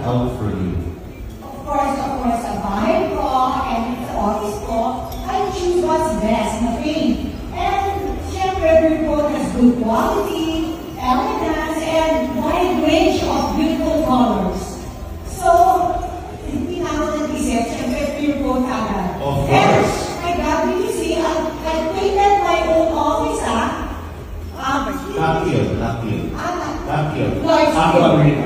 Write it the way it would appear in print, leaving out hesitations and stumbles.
out for you? Of course, sa bahay ko and sa office ko, I choose what's best na thing. And syempre, every coat has good quality, elegance, and wide range of beautiful colors. So, hindi na ako nag-isip, syempre, pure coat agad. Of course. And, my God, you see, I painted my own office, Not yun. Not Not yun. No, it's Ako rin.